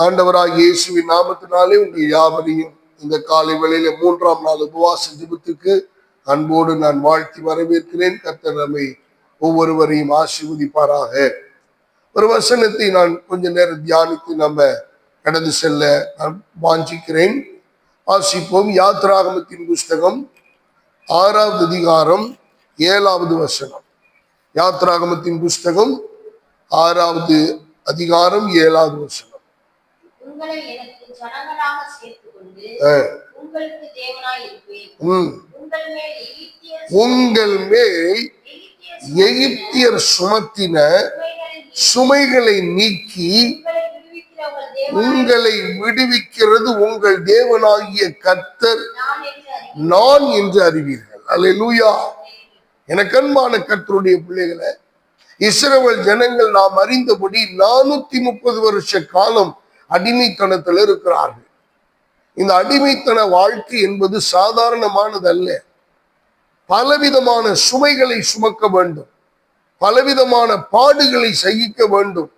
ஆண்டவராகிய இயேசுவின் நாமத்தினாலே உங்கள் யாவரையும் இந்த காலை வேளையில 3ஆம் நாள் உபவாச ஜெபத்துக்கு அன்போடு நான் வாழ்த்தி வரவேற்கிறேன். கர்த்தர் நம்மை ஒவ்வொருவரையும் ஆசீர்வதிப்பாராக. ஒரு வசனத்தை நான் கொஞ்ச நேரம் தியானித்து நம்ம கடந்து செல்ல நான் வாஞ்சிக்கிறேன். வாசிப்போம். யாத்திராகமத்தின் புஸ்தகம் 6வது அதிகாரம் 7வது வசனம். யாத்திராகமத்தின் புஸ்தகம் 6வது அதிகாரம் 7வது வசனம். உங்களை எனக்கு ஜனங்களாக சேர்த்துக் கொண்டு உங்களுக்கு தேவனாய் இருப்பேன். உங்கள் மேல் எகிப்தியர் சுமத்தின சுமைகளை நீக்கி உங்களை விடுவிக்கிறது உங்கள் தேவனாகிய கர்த்தர் நான் என்று அறிவீர்கள். அல்லேலூயா. எனக்கு அன்பான கர்த்தருடைய பிள்ளைகளை, இஸ்ரவேல் ஜனங்கள் நாம் அறிந்தபடி 430 வருஷ காலம் அடிமைத்தனத்தில் இருக்கிறார்கள். இந்த அடிமைத்தன வாழ்க்கை என்பது சாதாரணமானது அல்ல. பலவிதமான சுமைகளை சுமக்க வேண்டும், பலவிதமான பாடுகளை சகிக்க வேண்டும்,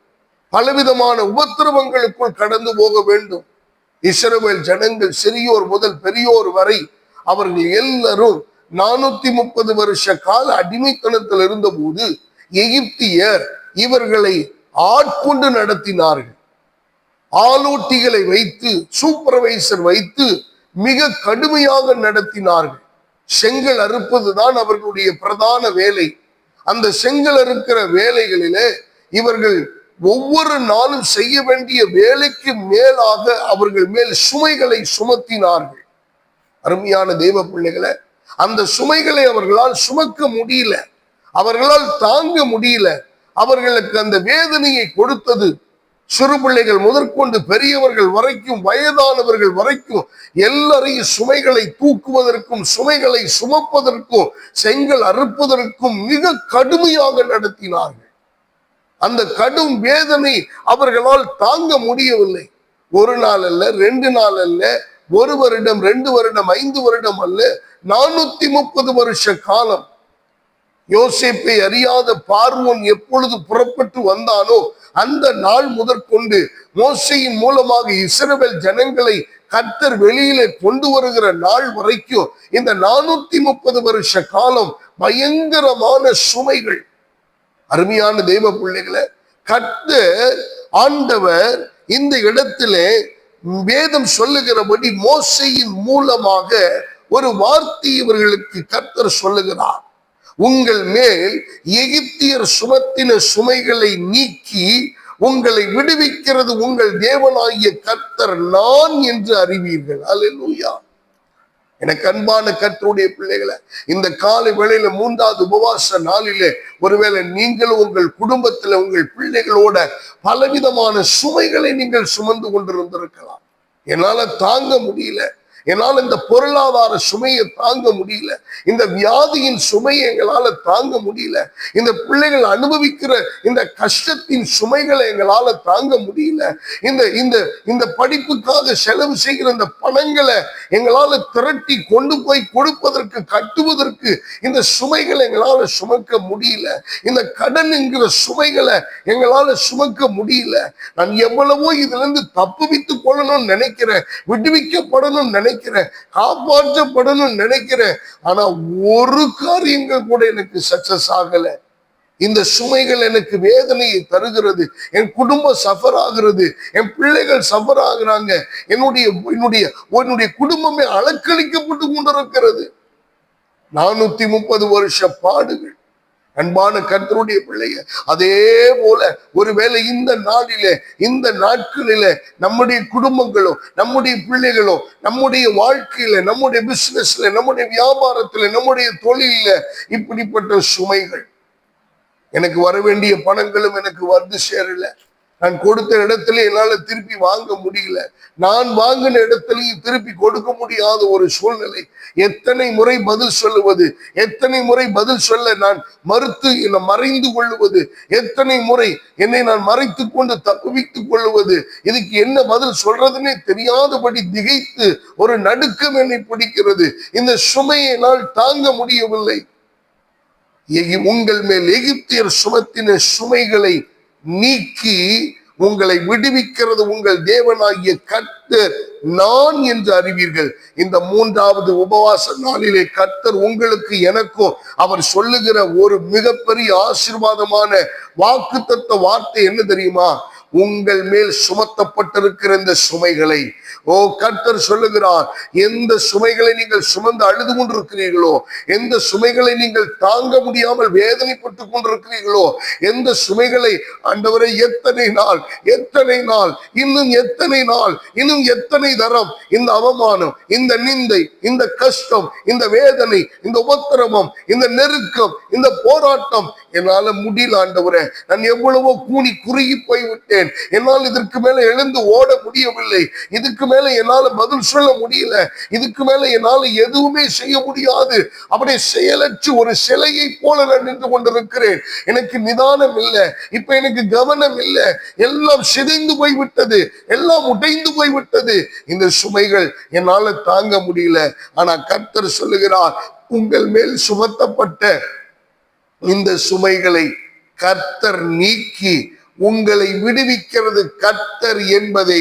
பலவிதமான உபத்திரவங்களுக்குள் கடந்து போக வேண்டும். இஸ்ரவேல் ஜனங்கள் சிறியோர் முதல் பெரியோர் வரை அவர்கள் எல்லாரும் 430 வருஷ கால அடிமைத்தனத்தில் இருந்த போது எகிப்தியர் இவர்களை ஆட்கொண்டு நடத்தினார்கள். ஆலோட்டிகளை வைத்து, சூப்பர்வைசர் வைத்து மிக கடுமையாக நடத்தினார்கள். செங்கல் அறுப்பதுதான் அவர்களுடைய பிரதான வேலை. அந்த செங்கல் அறுக்கிற வேலைகளிலே இவர்கள் ஒவ்வொரு நாளும் செய்ய வேண்டிய வேலைக்கு மேலாக அவர்கள் மேல் சுமைகளை சுமத்தினார்கள். அருமையான தேவ பிள்ளைகளை, அந்த சுமைகளை அவர்களால் சுமக்க முடியல, அவர்களால் தாங்க முடியல. அவர்களுக்கு அந்த வேதனையை கொடுத்தது சிறு பிள்ளைகள் முதற்கொண்டு பெரியவர்கள் வரைக்கும், வயதானவர்கள் வரைக்கும் எல்லாரையும் சுமைகளை தூக்குவதற்கும் சுமைகளை சுமப்பதற்கும் செங்கல் அறுப்பதற்கும் மிக கடுமையாக நடத்தினார்கள். அந்த கடும் வேதனை அவர்களால் தாங்க முடியவில்லை. ஒரு நாள் அல்ல, 2 நாள் அல்ல, 1 வருடம், 2 வருடம், 5 வருடம் அல்ல, 430 வருஷ காலம். யோசேப்பை அறியாத பார்வோன் எப்பொழுது புறப்பட்டு வந்தானோ அந்த நாள் முதற்கொண்டு மோசேயின் மூலமாக இஸ்ரவேல் ஜனங்களை கர்த்தர் வெளியிலே கொண்டு வருகிற நாள் வரைக்கும் இந்த 430 வருஷ காலம் பயங்கரமான சுமைகள். அருமையான தேவ பிள்ளைகளை, கர்த்தர் ஆண்டவர் இந்த இடத்திலே வேதம் சொல்லுகிறபடி மோசேயின் மூலமாக ஒரு வார்த்தை இவர்களுக்கு கர்த்தர் சொல்லுகிறார். உங்கள் மேல் எகிப்தியர் சுமத்தின சுமைகளை நீக்கி உங்களை விடுவிக்கிறது உங்கள் தேவனாகிய கர்த்தர் நான் என்று அறிவீர்கள். அல்லேலூயா. எனக்கு அன்பான கர்த்தருடைய பிள்ளைகளை, இந்த காலை வேளையில 3வது உபவாச நாளிலே ஒருவேளை நீங்களும் உங்கள் குடும்பத்துல உங்கள் பிள்ளைகளோட பலவிதமான சுமைகளை நீங்கள் சுமந்து கொண்டிருந்திருக்கலாம். என்னால தாங்க முடியல, என்னால் இந்த பொருளாதார சுமையை தாங்க முடியல, இந்த வியாதியின் சுமையை எங்களால தாங்க முடியல, இந்த பிள்ளைகள் அனுபவிக்கிற இந்த கஷ்டத்தின் சுமைகளை எங்களால தாங்க முடியல, இந்த படிப்புக்காக செலவு செய்கிற இந்த பணங்களை எங்களால திரட்டி கொண்டு போய் கொடுப்பதற்கு, கட்டுவதற்கு இந்த சுமைகளை எங்களால சுமக்க முடியல, இந்த கடன் என்கிற சுமைகளை எங்களால சுமக்க முடியல. நான் எவ்வளவோ இதுல இருந்து தப்புவித்துக் கொள்ளணும்னு நினைக்கிறேன், விடுவிக்கப்படணும்னு நினைக்கிறேன், காப்பாற்றப்படணும்னு நினைக்கிறேன். ஆனா ஒரு காரியங்கள் கூட எனக்கு சக்சஸ் ஆகல. இந்த சுமைகள் எனக்கு வேதனையை தருகிறது, என் குடும்பம் சஃபர் ஆகிறது, என் பிள்ளைகள் சஃபர் ஆகுறாங்க, என்னுடைய குடும்பமே அலக்களிக்கப்பட்டு கொண்டிருக்கிறது. 430 வருஷ பாடுகள். அன்பான கர்த்தருடைய பிள்ளைய, அதே போல ஒருவேளை இந்த நாளிலே, இந்த நாட்களிலே நம்முடைய குடும்பங்களோ, நம்முடைய பிள்ளைகளோ, நம்முடைய வாழ்க்கையில, நம்முடைய பிசினஸ்ல, நம்முடைய வியாபாரத்துல, நம்முடைய தொழில இப்படிப்பட்ட சுமைகள். எனக்கு வர வேண்டிய பணங்களும் எனக்கு வந்து சேரல, நான் கொடுத்த இடத்துல என்னால திருப்பி வாங்க முடியல, நான் வாங்கின இடத்துலையும் திருப்பி கொடுக்க முடியாத ஒரு சூழ்நிலை. எத்தனை முறை பதில் சொல்லுவது, எத்தனை முறை பதில் சொல்ல நான் மறைந்து கொள்ளுவது, எத்தனை முறை என்னை நான் மறைத்து கொண்டு தப்புவித்துக் கொள்ளுவது, இதுக்கு என்ன பதில் சொல்றதுன்னே தெரியாதபடி திகைத்து ஒரு நடுக்கம் என்னை பிடிக்கிறது. இந்த சுமையை என்னால் தாங்க முடியவில்லை. உங்கள் மேல் எகிப்தியர் சுமத்தின சுமைகளை நீக்கி உங்களை விடுவிக்கிறது உங்கள் தேவனாகிய கர்த்தர் நான் என்று அறிவீர்கள். இந்த 3வது உபவாச நாளிலே கர்த்தர் உங்களுக்கு எனக்கும் அவர் சொல்லுகிற ஒரு மிகப்பெரிய ஆசீர்வாதமான வாக்குத்தத்த வார்த்தை என்ன தெரியுமா? உங்கள் மேல் சுமத்தப்பட்டிருக்கிற இந்த சுமைகளை, கர்த்தர் சொல்லுகிறார், எந்த சுமைகளை நீங்கள் சுமந்து அழுது கொண்டிருக்கிறீர்களோ, எந்த சுமைகளை நீங்கள் தாங்க முடியாமல் வேதனைப்பட்டு கொண்டிருக்கிறீர்களோ, எந்த சுமைகளை ஆண்டவரை எத்தனை நாள் இன்னும் எத்தனை நாள், இன்னும் எத்தனை தரம் இந்த அவமானம், இந்த நிந்தை, இந்த கஷ்டம், இந்த வேதனை, இந்த உபத்திரவம், இந்த நெருக்கம், இந்த போராட்டம் என்னால முடியல ஆண்டவரே, நான் எவ்வளவோ கூனி குறுகி போய்விட்டேன், என்னால் இதற்கு மேல எழுந்து ஓட முடியவில்லை, இதுக்கு மேல என்னால பதில் சொல்ல முடியல, இதுக்கு மேல என்னால எதுவுமே செய்ய முடியாது, அப்படியே செயலற்று ஒரு சிலையை போல நான் நின்று கொண்டிருக்கிறேன், எனக்கு நிதானம் இல்லை, இப்ப எனக்கு கவனம் இல்லை, எல்லாம் சிதைந்து போய்விட்டது, எல்லாம் உடைந்து போய்விட்டது, இந்த சுமைகள் என்னால தாங்க முடியல. ஆனா கர்த்தர் சொல்லுகிறார், உங்கள் மேல் சுமத்தப்பட்ட இந்த சுமைகளை கர்த்தர் நீக்கி உங்களை விடுவிக்கிறது கர்த்தர் என்பதை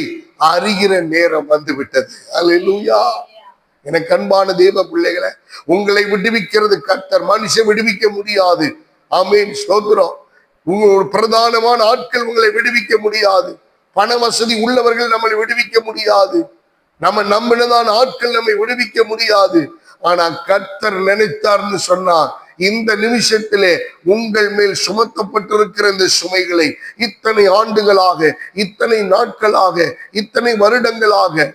அறிகிற நேரம் வந்துவிட்டது. அல்லேலூயா. எனக்கு அன்பான தேவ பிள்ளைகளை, உங்களை விடுவிக்கிறது கர்த்தர், மனுஷன் விடுவிக்க முடியாது. ஆமென், ஸ்தோத்திரம். உங்களோட பிரதானமான ஆட்கள் உங்களை விடுவிக்க முடியாது, பண வசதி உள்ளவர்கள் நம்மளை விடுவிக்க முடியாது, நம்ம நம்பினதான ஆட்கள் நம்மை விடுவிக்க முடியாது. ஆனா கர்த்தர் நினைத்தார்னு சொன்னார், இந்த நிமிஷத்திலே உங்கள் மேல் சுமத்தப்பட்டிருக்கிற இந்த சுமைகளை இத்தனை ஆண்டுகளாக, இத்தனை நாட்களாக, இத்தனை வருடங்களாக,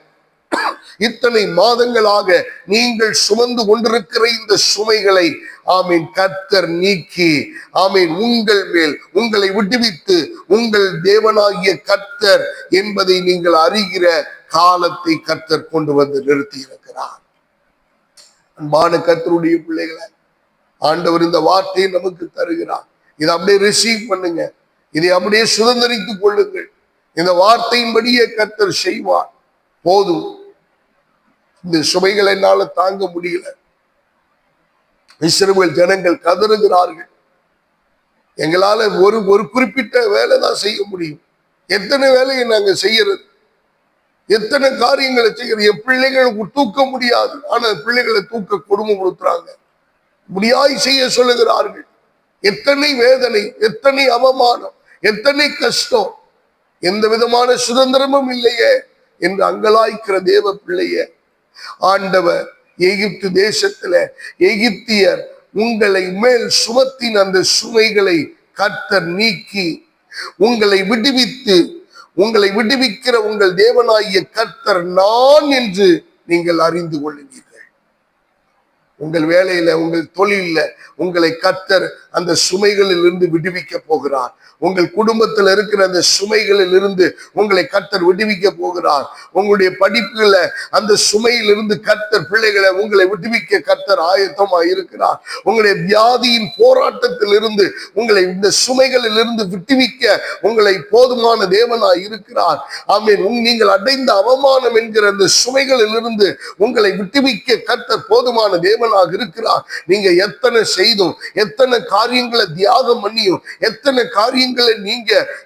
இத்தனை மாதங்களாக நீங்கள் சுமந்து கொண்டிருக்கிற இந்த சுமைகளை ஆமீன் கர்த்தர் நீக்கி ஆமீன் உங்கள் மேல் உங்களை விடுவித்து உங்கள் தேவனாகிய கர்த்தர் என்பதை நீங்கள் அறிகிற காலத்தை கர்த்தர் கொண்டு வந்து நிறுத்தி இருக்கிறார். அன்பான கர்த்தருடைய பிள்ளைகளை, ஆண்டவர் இந்த வார்த்தையை நமக்கு தருகிறார். இதை அப்படியே ரிசீவ் பண்ணுங்க, இதை அப்படியே சுதந்திரித்துக் கொள்ளுங்கள். இந்த வார்த்தையின்படியே கர்த்தர் செய்வார். போதும், இந்த சுமைகளை என்னால தாங்க முடியல. இஸ்ரவேல் ஜனங்கள் கதறுகிறார்கள், எங்களால ஒரு குறிப்பிட்ட வேலை தான் செய்ய முடியும், எத்தனை வேலையை நாங்க செய்யறது, எத்தனை காரியங்களை செய்யறது, என் பிள்ளைகளுக்கு தூக்க முடியாது, ஆனா பிள்ளைகளை தூக்க கொடுமைப்படுத்துறாங்க, முடியாய் செய்ய சொல்லுகிறார்கள். எத்தனை வேதனை, எத்தனை அவமானம், எத்தனை கஷ்டம், எந்த விதமான சுதந்திரமும் இல்லையே என்று அங்கலாய்க்கிற தேவ பிள்ளைய ஆண்டவர் எகிப்து தேசத்துல எகிப்தியர் உங்களை மேல் சுமத்தின் அந்த சுமைகளை கர்த்தர் நீக்கி உங்களை விடுவித்து, உங்களை விடுவிக்கிற உங்கள் தேவனாகிய கர்த்தர் நான் என்று நீங்கள் அறிந்து கொள்ளுவீர்கள். உங்கள் வேலையில, உங்கள் தொழில உங்களை கர்த்தர் அந்த சுமைகளில் இருந்து விடுவிக்க போகிறார். உங்கள் குடும்பத்தில் இருக்கிற அந்த சுமைகளில் இருந்து உங்களை கர்த்தர் விடுவிக்க போகிறார். உங்களுடைய படிப்புல அந்த சுமையில் இருந்து கர்த்தர் பிள்ளைகளை உங்களை விடுவிக்க கர்த்தர் ஆயத்தமா இருக்கிறார். உங்களுடைய வியாதியின் போராட்டத்தில் இருந்து உங்களை இந்த சுமைகளில் இருந்து விடுவிக்க உங்களை போதுமான தேவனாய் இருக்கிறார். ஆமென். நீங்கள் அடைந்த அவமானம் என்கிற அந்த சுமைகளில் இருந்து உங்களை விடுவிக்க கர்த்தர் போதுமான தேவனாக இருக்கிறார். நீங்க எத்தனை செய்தும், எத்தனை காரியங்களை தியாகம் பண்ணியும், எத்தனை காரியங்களை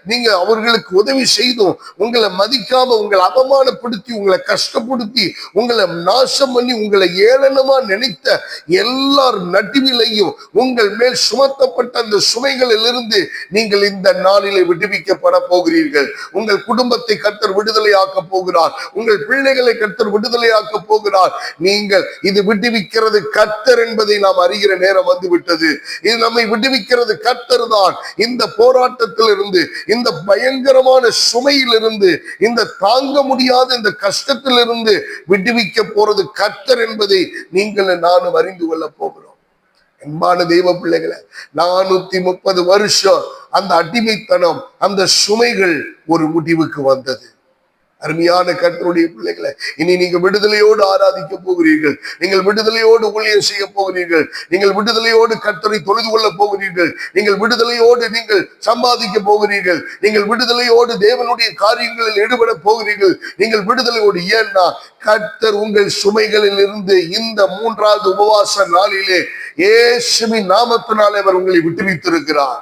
நீங்க அவர்களுக்கு உதவி செய்தும் உங்களை மதிக்காம, உங்களை அவமானப்படுத்தி, உங்களை கஷ்டப்படுத்தி, உங்களை நாசம் பண்ணி, உங்களை ஏளனமா நினைத்த எல்லார் நடுவிலையும் உங்கள் மேல் சுமத்தப்பட்ட அந்த சுமைகளில் இருந்து நீங்கள் இந்த நாளிலே விடுவிக்கப்பட போகிறீர்கள். உங்கள் குடும்பத்தை கர்த்தர் விடுதலையாக்க போகிறார். உங்கள் பிள்ளைகளை கர்த்தர் விடுதலையாக்க போகிறார். நீங்கள் இது விடுவிக்கிறது கர்த்தர் என்பதை நாம் அறிகிற நேரம் வந்துவிட்டது. இது நம்மை விடுவிக்கிறது கர்த்தர் தான். இந்த போராட்டத்திலிருந்து, இந்த பயங்கரமான சுமையிலிருந்து, இந்த தாங்க முடியாத இந்த கஷ்டத்திலிருந்து விடுவிக்க போறது கர்த்தர் என்பதை நீங்கள் நானும் அறிந்து கொள்ள போகிறோம். அன்பான தெய்வ பிள்ளைகளை, 430 வருஷம் அந்த அடிமைத்தனம், அந்த சுமைகள் ஒரு முடிவுக்கு வந்தது. அருமையான கர்த்தருடைய பிள்ளைகளை, இனி நீங்க விடுதலையோடு ஆராதிக்க போகிறீர்கள், நீங்கள் விடுதலையோடு ஊழியம் செய்ய போகிறீர்கள், நீங்கள் விடுதலையோடு கர்த்தரை தொழுது கொள்ள போகிறீர்கள், நீங்கள் விடுதலையோடு நீங்கள் சம்பாதிக்க போகிறீர்கள், நீங்கள் விடுதலையோடு தேவனுடைய காரியங்களில் ஈடுபட போகிறீர்கள், நீங்கள் விடுதலையோடு. ஏன்னா கர்த்தர் உங்கள் சுமைகளில் இருந்து இந்த 3வது உபவாச நாளிலே இயேசுவின் நாமத்தினாலே அவர் உங்களை விட்டுவித்திருக்கிறார்.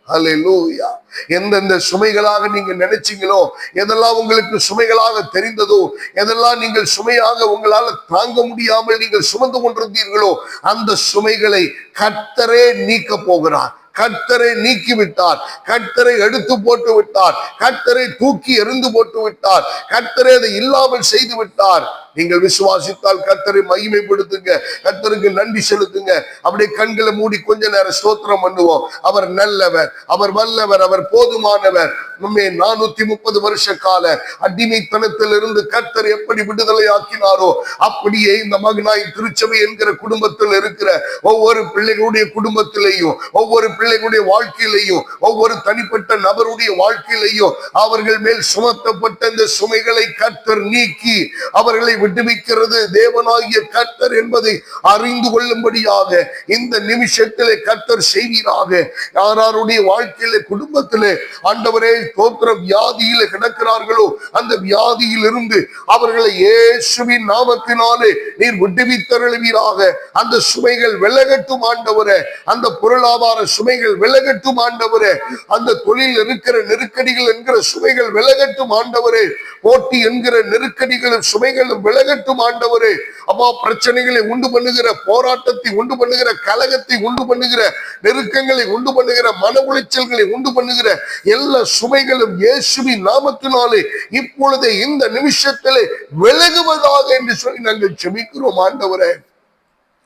அல்லேலூயா. எந்தெந்த சுமைகளாக நீங்க நினைச்சீங்களோ, எதெல்லாம் உங்களுக்கு சுமைகளாக தெரிந்ததோ, எதெல்லாம் நீங்கள் சுமையாக உங்களால தாங்க முடியாமல் நீங்கள் சுமந்து கொண்டிருந்தீர்களோ, அந்த சுமைகளை கர்த்தரே நீக்க போகிறார். கர்த்தரை நீக்கி விட்டார். கர்த்தரை எடுத்து போட்டு விட்டார். கர்த்தரை தூக்கி எறிந்து போட்டு விட்டார். கர்த்தரை அதை இல்லாமல் செய்து விட்டார். நீங்கள் விசுவாசித்தால் கர்த்தரை மகிமைப்படுத்துங்க, கர்த்தருக்கு நன்றி செலுத்துங்க. அப்படியே கண்களை மூடி கொஞ்ச நேரம் ஸ்தோத்திரம் பண்ணுவோம். அவர் நல்லவர், அவர் வல்லவர், அவர் போதுமானவர். 430 வருஷ கால அடிமைத்தனத்தில் இருந்து கர்த்தர் எப்படி விடுதலை ஆக்கினாரோ, அப்படியே இந்த மகனாய் திருச்சபை என்கிற குடும்பத்தில் இருக்கிற ஒவ்வொரு பிள்ளைகளுடைய குடும்பத்திலேயும், ஒவ்வொரு பிள்ளைகளுடைய வாழ்க்கையிலையும், ஒவ்வொரு தனிப்பட்ட நபருடைய வாழ்க்கையிலையும் அவர்கள் மேல் சுமத்தப்பட்ட இந்த சுமைகளை கர்த்தர் நீக்கி அவர்களை விடுவிக்கிறது தேவனாகிய கர்த்தர் என்பதை அறிந்து கொள்ளும்படியாக இந்த நிமிஷத்திலே கர்த்தர் செய்வீராக. யாருடைய வாழ்க்கையிலே குடும்பத்திலே ஆண்டவரே தோத்திரம் வியாதியிலே கிடக்கிறார்களோ, அந்த வியாதியில் இருந்து அவர்களை இயேசுவின் நாமத்தினாலே நீர் விடுவித்தருளுவீராக. அந்த சுமைகள் விலகட்டும் ஆண்டவரே, அந்த பொருளாதார சுமைகள் விலகட்டும் ஆண்டவரே, அந்த தொழில் இருக்கிற நெருக்கடிகள் என்கிற சுமைகள் விலகட்டும் ஆண்டவரே, போட்டி என்கிற நெருக்கடிகளும் சுமைகளும் விலகட்டும் ஆண்டவரே. அப்பா, பிரச்சனைகளை உண்டு பண்ணுகிற, போராட்டத்தை உண்டு பண்ணுகிற, கலகத்தை உண்டு பண்ணுகிற, நெருக்கங்களை உண்டு பண்ணுகிற, மன உளைச்சல்களை உண்டு பண்ணுகிற எல்லா சுமைகளும் இயேசுவின் நாமத்தினாலே இப்பொழுதே இந்த நிமிஷத்திலே விலகுவதாக என்று சொல்லி நாங்கள் ஜெபிக்கிறோம் ஆண்டவரே.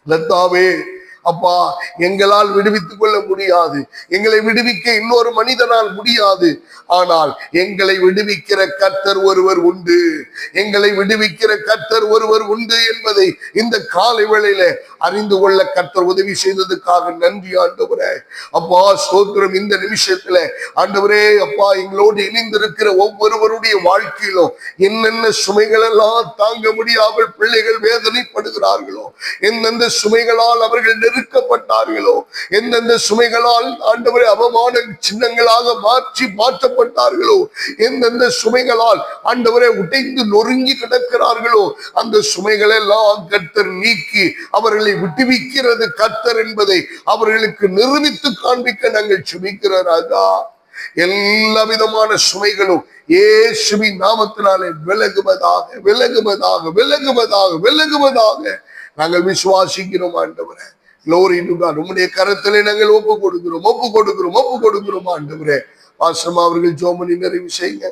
லத்தாவே அப்பா, எங்களால் விடுவித்துக் கொள்ள முடியாது, எங்களை விடுவிக்க இன்னொரு மனிதனால் முடியாது. ஆனால் எங்களை விடுவிக்கிற கர்த்தர் ஒருவர் உண்டு, எங்களை விடுவிக்கிற கர்த்தர் ஒருவர் உண்டு என்பதை இந்த காலை வேளையில அறிந்து கொள்ள கர்த்தர் உதவி செய்ததுக்காக நன்றி ஆண்டவரே. அப்பா ஸ்தோத்திரம். இந்த நிமிஷத்துல ஆண்டவரே அப்பா, எங்களோடு இணைந்திருக்கிற ஒவ்வொருவருடைய வாழ்க்கையிலும் என்னென்ன சுமைகள் எல்லாம் தாங்க முடியாமல் பிள்ளைகள் வேதனைப்படுகிறார்களோ, எந்தெந்த சுமைகளால் அவர்கள் நெருக்கப்பட்டார்களோ, எந்தெந்த சுமைகளால் ஆண்டவரே அவமான சின்னங்களாக மாற்றப்பட்டார்களோ, எந்தெந்த சுமைகளால் ஆண்டவரே உடைந்து நொறுங்கி கிடக்கிறார்களோ, அந்த சுமைகள் எல்லாம் கர்த்தர் நீக்கி அவர்களை விட்டுவிக்கிறது கர்த்தர் என்பதை அவர்களுக்கு நிரூபித்து காண்பிக்க நாங்கள் ஜெபிக்கிறோம். எல்லா விதமான சுமைகளும் இயேசுவின் நாமத்தினாலே விலகுவதாக, விலகுவதாக, விலகுவதாக, விலகுவதாக நாங்கள் விசுவாசிக்கிறோம் ஆண்டவரே. Glory to God. உம்முடைய கரத்திலே நாங்கள் ஒப்பு கொடுக்கிறோம் ஆண்டவரே. பாஸ்டர் அவர்கள் ஜெபம் நிறைவு செய்யுங்க.